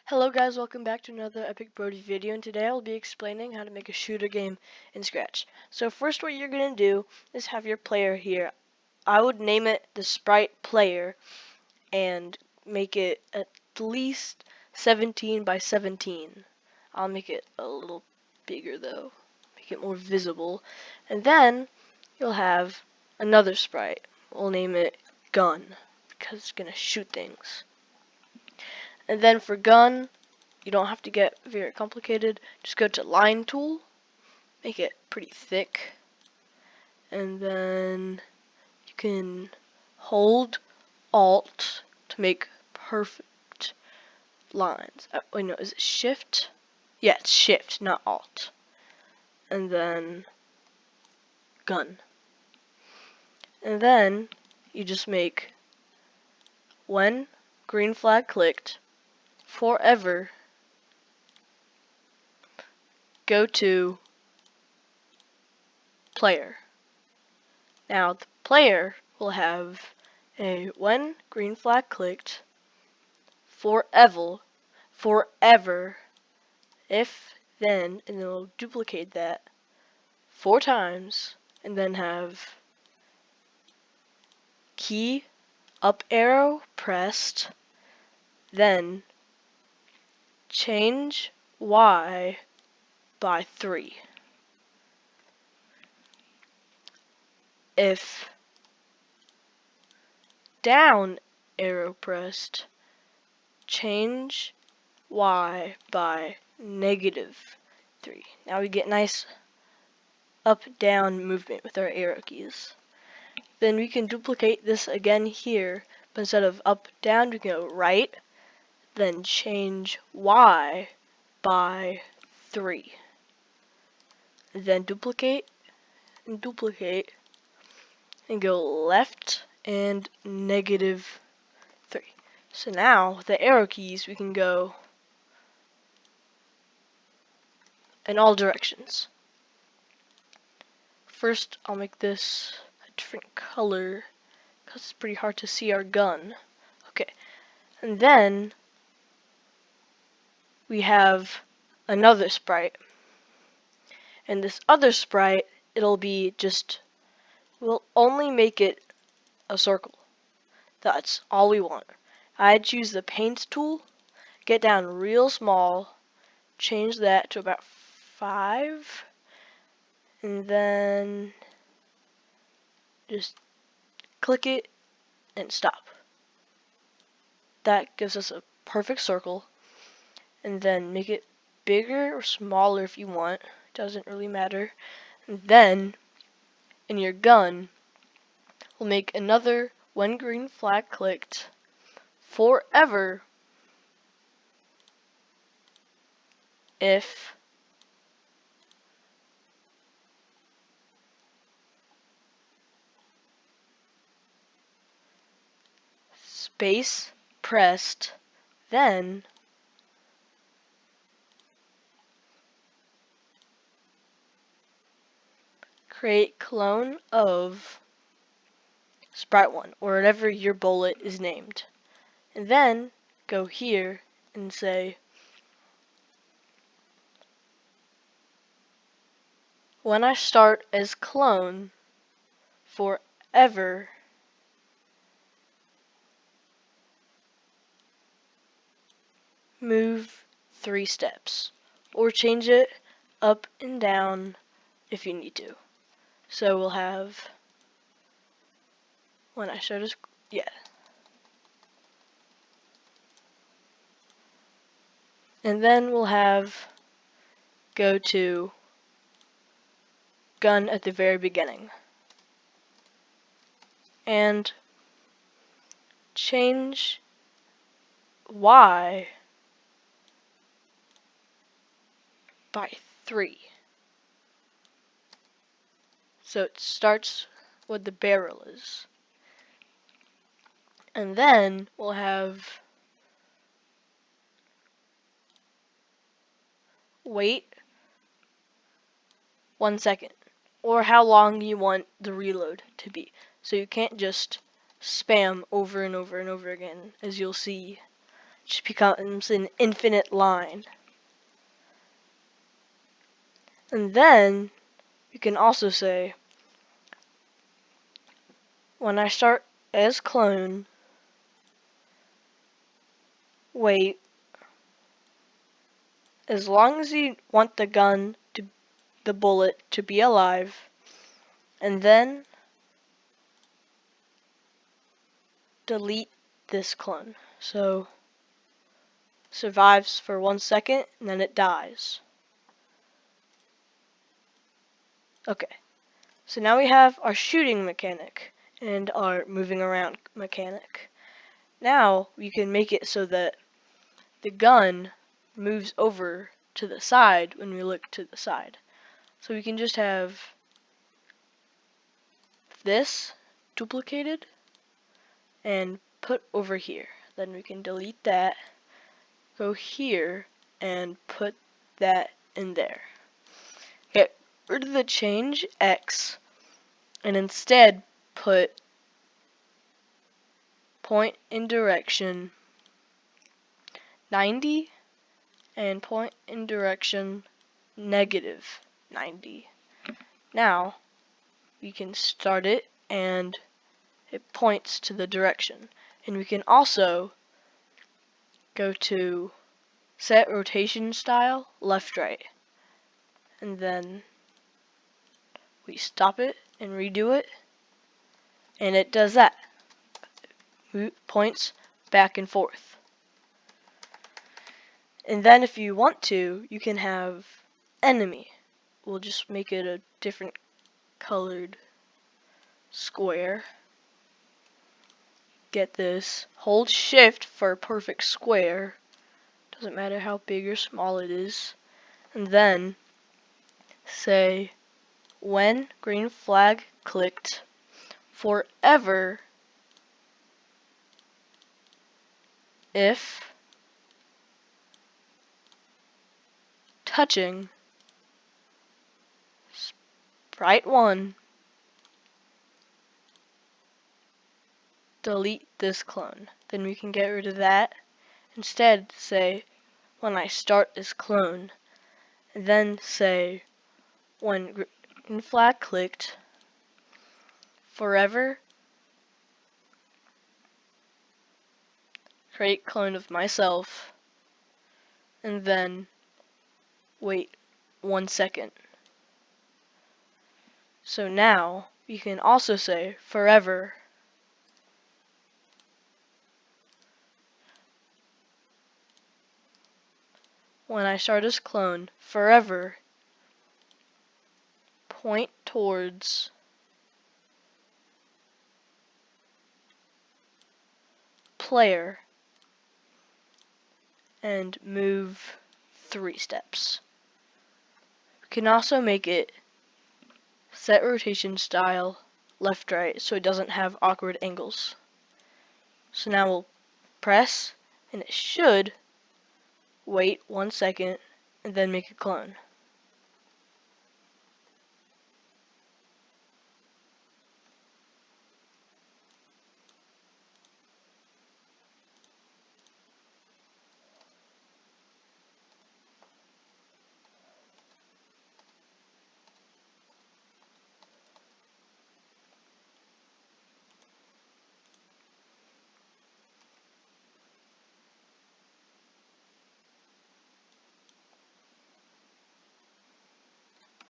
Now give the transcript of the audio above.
Hello guys, welcome back to another Epic Brody video, and today I'll be explaining how to make a shooter game in Scratch. So first what you're going to do is have your player here. I would name it the Sprite Player and make it at least 17 by 17. I'll make it a little bigger though, make it more visible. And then you'll have another sprite. We'll name it Gun because it's going to shoot things. And then for gun, you don't have to get very complicated. Just go to line tool, make it pretty thick, and then you can hold Alt to make perfect lines. Wait, no, is it Shift? Yeah, it's Shift, not Alt. And then gun. And then you just make when green flag clicked, forever go to player. Now the player will have a when green flag clicked, forever, if then, and then we'll duplicate that 4 times, and then have key up arrow pressed, then change Y by 3. If down arrow pressed, change Y by -3. Now we get nice up-down movement with our arrow keys. Then we can duplicate this again here, but instead of up-down, we can go right, then change Y by 3. Then duplicate, and duplicate, and go left and -3. So now, with the arrow keys, we can go in all directions. First, I'll make this a different color, because it's pretty hard to see our gun. Okay, and then we have another sprite. And this other sprite, it'll be just, we'll only make it a circle. That's all we want. I choose the paint tool, get down real small, change that to about 5, and then just click it and stop. That gives us a perfect circle, and then make it bigger or smaller if you want, doesn't really matter. And then in your gun, we'll make another when green flag clicked, forever if space pressed, then create clone of sprite 1 or whatever your bullet is named, and then go here and say when I start as clone, forever move 3 steps, or change it up and down if you need to. So we'll have when I start as, yeah. And then we'll have go to gun at the very beginning. And change Y by 3. So it starts what the barrel is. And then we'll have wait 1 second, or how long you want the reload to be. So you can't just spam over and over and over again, as you'll see just becomes an infinite line. And then you can also say, when I start as clone, wait, as long as you want the bullet to be alive, and then delete this clone. So survives for 1 second and then it dies. Okay, so now we have our shooting mechanic and our moving around mechanic. Now we can make it so that the gun moves over to the side when we look to the side. So we can just have this duplicated and put over here. Then we can delete that, go here, and put that in there. Get rid of the change X and instead put point in direction 90 and point in direction negative 90. Now we can start it and it points to the direction. And we can also go to set rotation style left right, and then we stop it and redo it, and it does that. Points back and forth. And then if you want to, you can have enemy. We'll just make it a different colored square. Get this. Hold shift for a perfect square. Doesn't matter how big or small it is. And then say when green flag clicked, forever if touching sprite 1, delete this clone. Then we can get rid of that. Instead say when I start this clone, and then say when green flag clicked, forever create clone of myself, and then wait 1 second. So now you can also say forever when I start this clone, forever point towards player and move 3 steps. We can also make it set rotation style left right so it doesn't have awkward angles. So now we'll press and it should wait 1 second and then make a clone.